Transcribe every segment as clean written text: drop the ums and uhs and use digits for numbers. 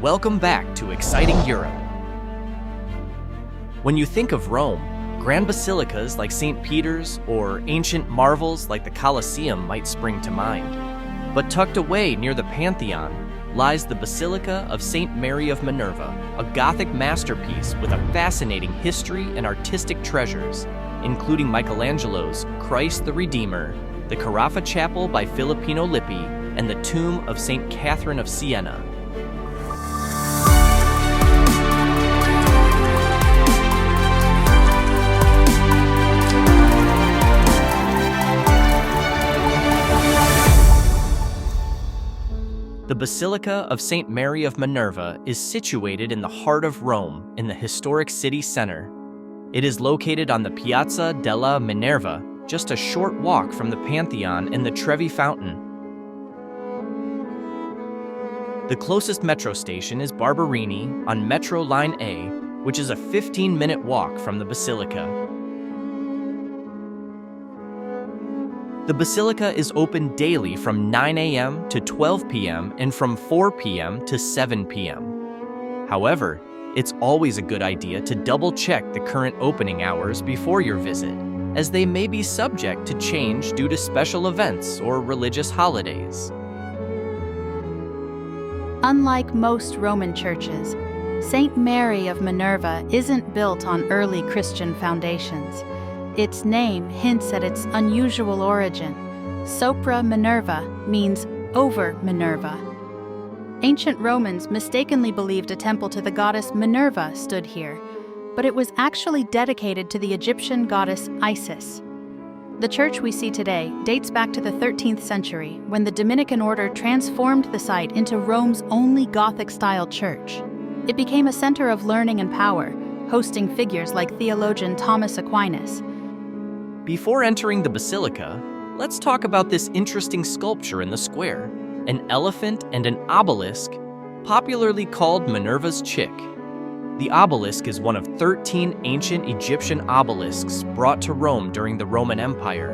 Welcome back to Exciting Europe. When you think of Rome, grand basilicas like St. Peter's or ancient marvels like the Colosseum might spring to mind. But tucked away near the Pantheon lies the Basilica of St. Mary of Minerva, a Gothic masterpiece with a fascinating history and artistic treasures, including Michelangelo's Christ the Redeemer, the Carafa Chapel by Filippino Lippi, and the tomb of St. Catherine of Siena. The Basilica of St. Mary of Minerva is situated in the heart of Rome in the historic city center. It is located on the Piazza della Minerva, just a short walk from the Pantheon and the Trevi Fountain. The closest metro station is Bernini on Metro Line A, which is a 15-minute walk from the Basilica. The Basilica is open daily from 9 a.m. to 12 p.m. and from 4 p.m. to 7 p.m. However, it's always a good idea to double-check the current opening hours before your visit, as they may be subject to change due to special events or religious holidays. Unlike most Roman churches, St. Mary of Minerva isn't built on early Christian foundations. Its name hints at its unusual origin. Sopra Minerva means over Minerva. Ancient Romans mistakenly believed a temple to the goddess Minerva stood here, but it was actually dedicated to the Egyptian goddess Isis. The church we see today dates back to the 13th century, when the Dominican order transformed the site into Rome's only Gothic-style church. It became a center of learning and power, hosting figures like theologian Thomas Aquinas. Before entering the Basilica, let's talk about this interesting sculpture in the square, an elephant and an obelisk, popularly called Minerva's Chick. The obelisk is one of 13 ancient Egyptian obelisks brought to Rome during the Roman Empire.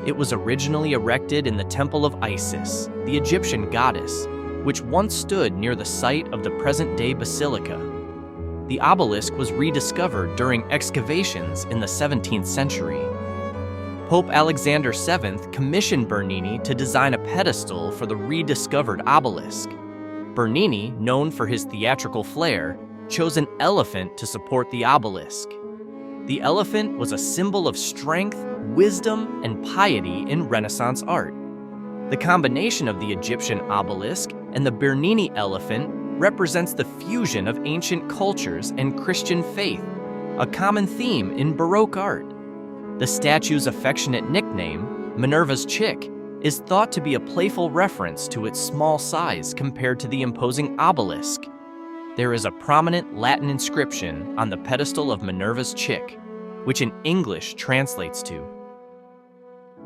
It was originally erected in the Temple of Isis, the Egyptian goddess, which once stood near the site of the present-day Basilica. The obelisk was rediscovered during excavations in the 17th century. Pope Alexander VII commissioned Bernini to design a pedestal for the rediscovered obelisk. Bernini, known for his theatrical flair, chose an elephant to support the obelisk. The elephant was a symbol of strength, wisdom, and piety in Renaissance art. The combination of the Egyptian obelisk and the Bernini elephant represents the fusion of ancient cultures and Christian faith, a common theme in Baroque art. The statue's affectionate nickname, Minerva's Chick, is thought to be a playful reference to its small size compared to the imposing obelisk. There is a prominent Latin inscription on the pedestal of Minerva's Chick, which in English translates to,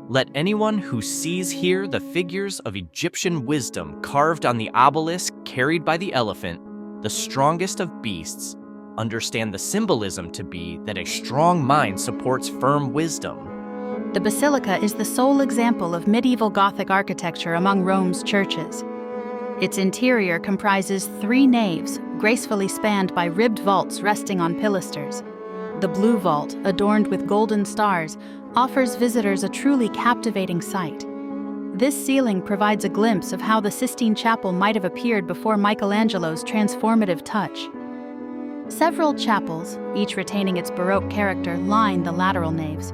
"Let anyone who sees here the figures of Egyptian wisdom carved on the obelisk carried by the elephant, the strongest of beasts, understand the symbolism to be that a strong mind supports firm wisdom." The Basilica is the sole example of medieval Gothic architecture among Rome's churches. Its interior comprises 3 naves, gracefully spanned by ribbed vaults resting on pilasters. The blue vault, adorned with golden stars, offers visitors a truly captivating sight. This ceiling provides a glimpse of how the Sistine Chapel might have appeared before Michelangelo's transformative touch. Several chapels, each retaining its Baroque character, line the lateral naves.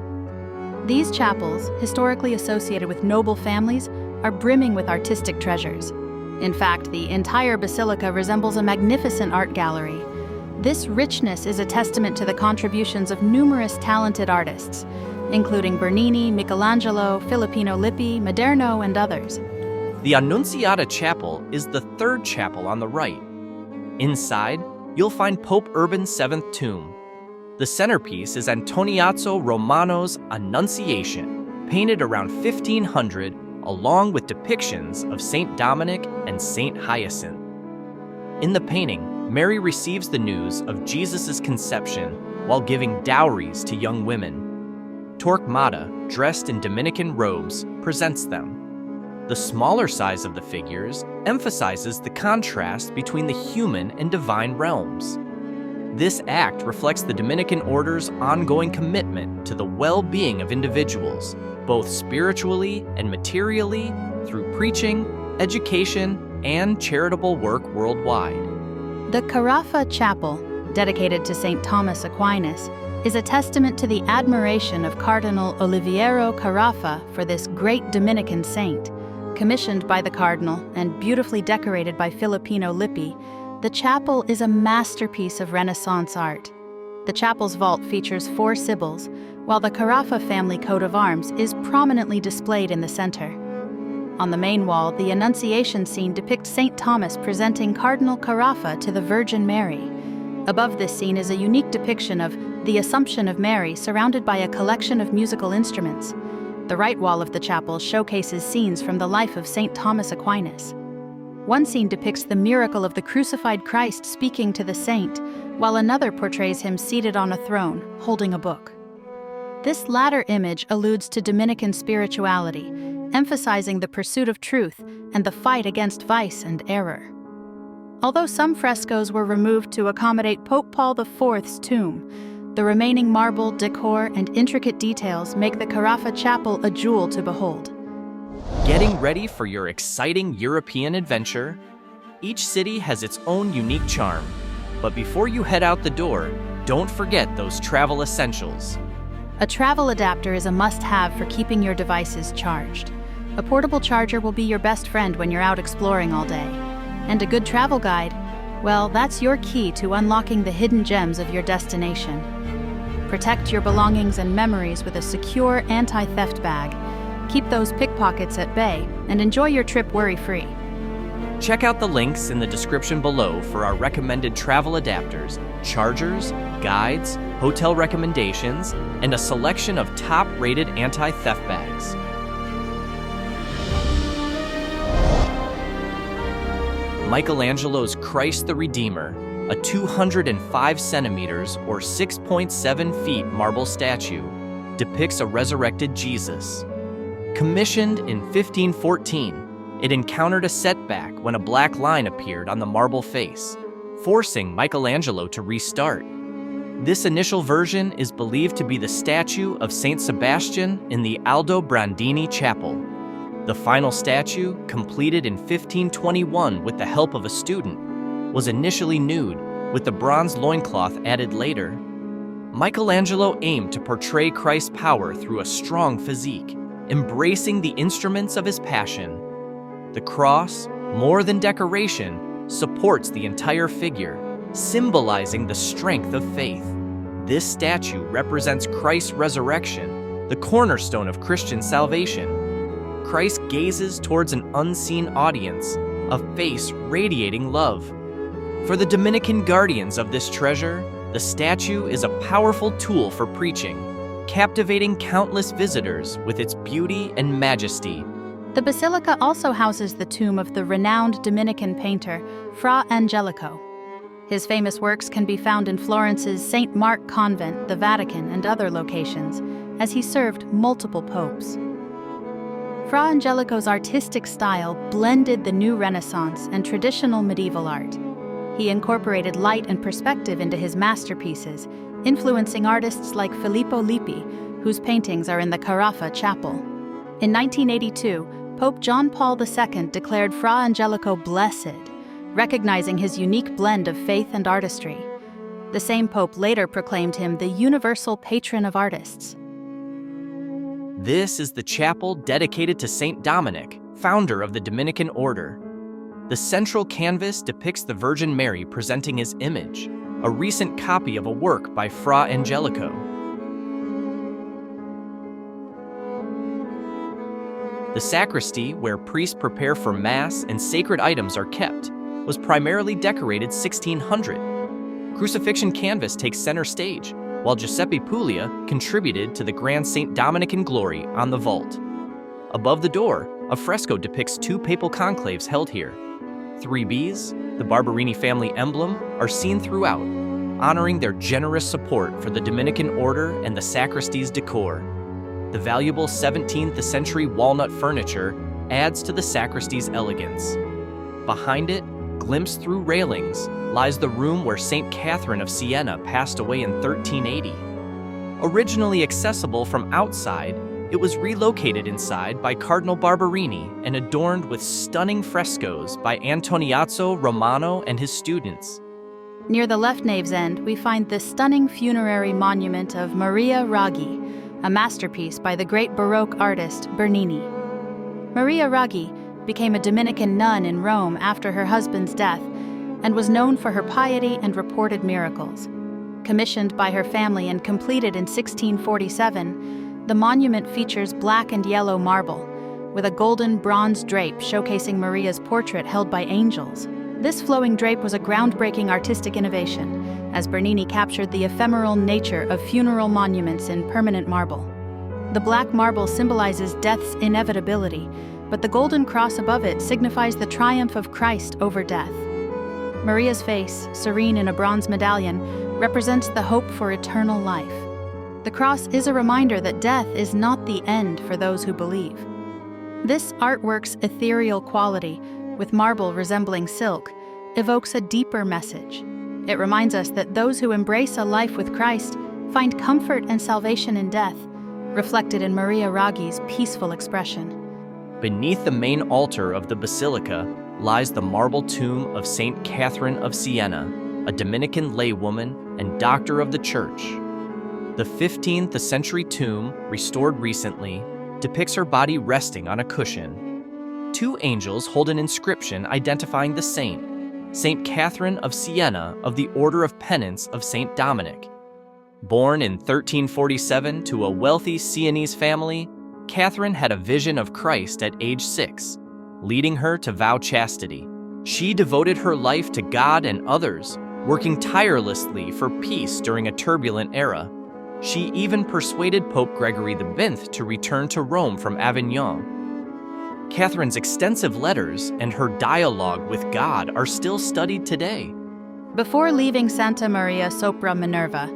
These chapels, historically associated with noble families, are brimming with artistic treasures. In fact, the entire basilica resembles a magnificent art gallery. This richness is a testament to the contributions of numerous talented artists, including Bernini, Michelangelo, Filippino Lippi, Maderno, and others. The Annunciation Chapel is the 3rd chapel on the right. Inside, you'll find Pope Urban's 7th tomb. The centerpiece is Antoniazzo Romano's Annunciation, painted around 1500, along with depictions of Saint Dominic and Saint Hyacinth. In the painting, Mary receives the news of Jesus' conception while giving dowries to young women. Torquemada, dressed in Dominican robes, presents them. The smaller size of the figures emphasizes the contrast between the human and divine realms. This act reflects the Dominican order's ongoing commitment to the well-being of individuals, both spiritually and materially, through preaching, education, and charitable work worldwide. The Carafa Chapel, dedicated to St. Thomas Aquinas, is a testament to the admiration of Cardinal Oliviero Carafa for this great Dominican saint. Commissioned by the Cardinal and beautifully decorated by Filippino Lippi, the chapel is a masterpiece of Renaissance art. The chapel's vault features 4 sibyls, while the Carafa family coat of arms is prominently displayed in the center. On the main wall, the Annunciation scene depicts St. Thomas presenting Cardinal Carafa to the Virgin Mary. Above this scene is a unique depiction of the Assumption of Mary surrounded by a collection of musical instruments. The right wall of the chapel showcases scenes from the life of St. Thomas Aquinas. One scene depicts the miracle of the crucified Christ speaking to the saint, while another portrays him seated on a throne, holding a book. This latter image alludes to Dominican spirituality, emphasizing the pursuit of truth and the fight against vice and error. Although some frescoes were removed to accommodate Pope Paul IV's tomb, the remaining marble, decor, and intricate details make the Carafa Chapel a jewel to behold. Getting ready for your exciting European adventure? Each city has its own unique charm, but before you head out the door, don't forget those travel essentials. A travel adapter is a must-have for keeping your devices charged. A portable charger will be your best friend when you're out exploring all day. And a good travel guide, well, that's your key to unlocking the hidden gems of your destination. Protect your belongings and memories with a secure anti-theft bag. Keep those pickpockets at bay and enjoy your trip worry-free. Check out the links in the description below for our recommended travel adapters, chargers, guides, hotel recommendations, and a selection of top-rated anti-theft bags. Michelangelo's Christ the Redeemer, a 205 centimeters or 6.7 feet marble statue, depicts a resurrected Jesus. Commissioned in 1514, it encountered a setback when a black line appeared on the marble face, forcing Michelangelo to restart. This initial version is believed to be the statue of Saint Sebastian in the Aldobrandini Chapel. The final statue, completed in 1521 with the help of a student, was initially nude, with the bronze loincloth added later. Michelangelo aimed to portray Christ's power through a strong physique, embracing the instruments of his passion. The cross, more than decoration, supports the entire figure, symbolizing the strength of faith. This statue represents Christ's resurrection, the cornerstone of Christian salvation. Christ gazes towards an unseen audience, a face radiating love. For the Dominican guardians of this treasure, the statue is a powerful tool for preaching, captivating countless visitors with its beauty and majesty. The basilica also houses the tomb of the renowned Dominican painter, Fra Angelico. His famous works can be found in Florence's St. Mark Convent, the Vatican, and other locations, as he served multiple popes. Fra Angelico's artistic style blended the new Renaissance and traditional medieval art. He incorporated light and perspective into his masterpieces, influencing artists like Filippino Lippi, whose paintings are in the Carafa Chapel. In 1982, Pope John Paul II declared Fra Angelico blessed, recognizing his unique blend of faith and artistry. The same pope later proclaimed him the universal patron of artists. This is the chapel dedicated to Saint Dominic, founder of the Dominican order. The central canvas depicts the Virgin Mary presenting his image, a recent copy of a work by Fra Angelico. The sacristy, where priests prepare for Mass and sacred items are kept, was primarily decorated 1600. Crucifixion canvas takes center stage, while Giuseppe Puglia contributed to the Grand St. Dominic in Glory on the vault. Above the door, a fresco depicts 2 papal conclaves held here. 3 bees, the Barberini family emblem, are seen throughout, honoring their generous support for the Dominican order and the sacristy's decor. The valuable 17th century walnut furniture adds to the sacristy's elegance. behind it, glimpsed through railings, lies the room where St. Catherine of Siena passed away in 1380. Originally accessible from outside, it was relocated inside by Cardinal Barberini and adorned with stunning frescoes by Antoniazzo, Romano, and his students. Near the left nave's end, we find the stunning funerary monument of Maria Raggi, a masterpiece by the great Baroque artist Bernini. Maria Raggi became a Dominican nun in Rome after her husband's death and was known for her piety and reported miracles. Commissioned by her family and completed in 1647, the monument features black and yellow marble, with a golden bronze drape showcasing Maria's portrait held by angels. This flowing drape was a groundbreaking artistic innovation, as Bernini captured the ephemeral nature of funeral monuments in permanent marble. The black marble symbolizes death's inevitability, but the golden cross above it signifies the triumph of Christ over death. Maria's face, serene in a bronze medallion, represents the hope for eternal life. The cross is a reminder that death is not the end for those who believe. This artwork's ethereal quality, with marble resembling silk, evokes a deeper message. It reminds us that those who embrace a life with Christ find comfort and salvation in death, reflected in Maria Raggi's peaceful expression. Beneath the main altar of the basilica lies the marble tomb of St. Catherine of Siena, a Dominican laywoman and doctor of the Church. The 15th century tomb, restored recently, depicts her body resting on a cushion. Two angels hold an inscription identifying the saint, St. Catherine of Siena of the Order of Penance of St. Dominic. Born in 1347 to a wealthy Sienese family, Catherine had a vision of Christ at age 6, leading her to vow chastity. She devoted her life to God and others, working tirelessly for peace during a turbulent era. She even persuaded Pope Gregory V to return to Rome from Avignon. Catherine's extensive letters and her dialogue with God are still studied today. Before leaving Santa Maria Sopra Minerva,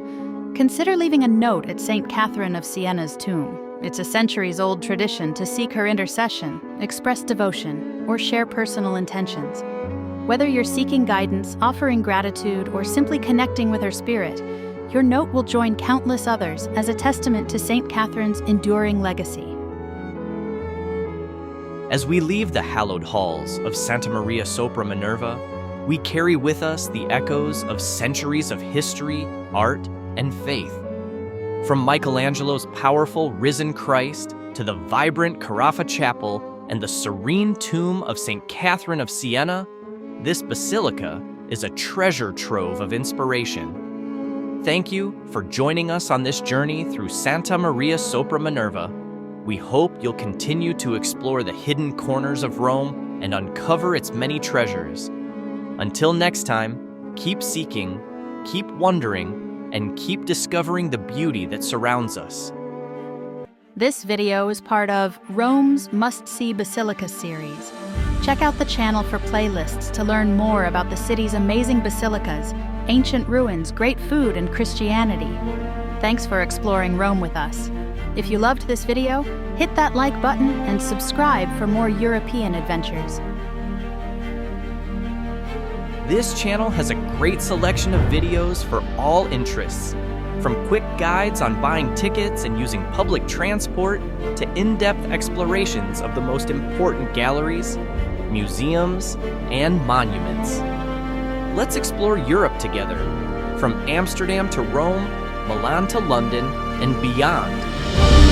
consider leaving a note at St. Catherine of Siena's tomb. It's a centuries-old tradition to seek her intercession, express devotion, or share personal intentions. Whether you're seeking guidance, offering gratitude, or simply connecting with her spirit, your note will join countless others as a testament to St. Catherine's enduring legacy. As we leave the hallowed halls of Santa Maria Sopra Minerva, we carry with us the echoes of centuries of history, art, and faith. From Michelangelo's powerful risen Christ to the vibrant Carafa chapel and the serene tomb of St. Catherine of Siena, this basilica is a treasure trove of inspiration. Thank you for joining us on this journey through Santa Maria Sopra Minerva. We hope you'll continue to explore the hidden corners of Rome and uncover its many treasures. Until next time, keep seeking, keep wondering, and keep discovering the beauty that surrounds us. This video is part of Rome's Must-See Basilica series. Check out the channel for playlists to learn more about the city's amazing basilicas, ancient ruins, great food, and Christianity. Thanks for exploring Rome with us. If you loved this video, hit that like button and subscribe for more European adventures. This channel has a great selection of videos for all interests, from quick guides on buying tickets and using public transport to in-depth explorations of the most important galleries, museums, and monuments. Let's explore Europe together, from Amsterdam to Rome, Milan to London, and beyond.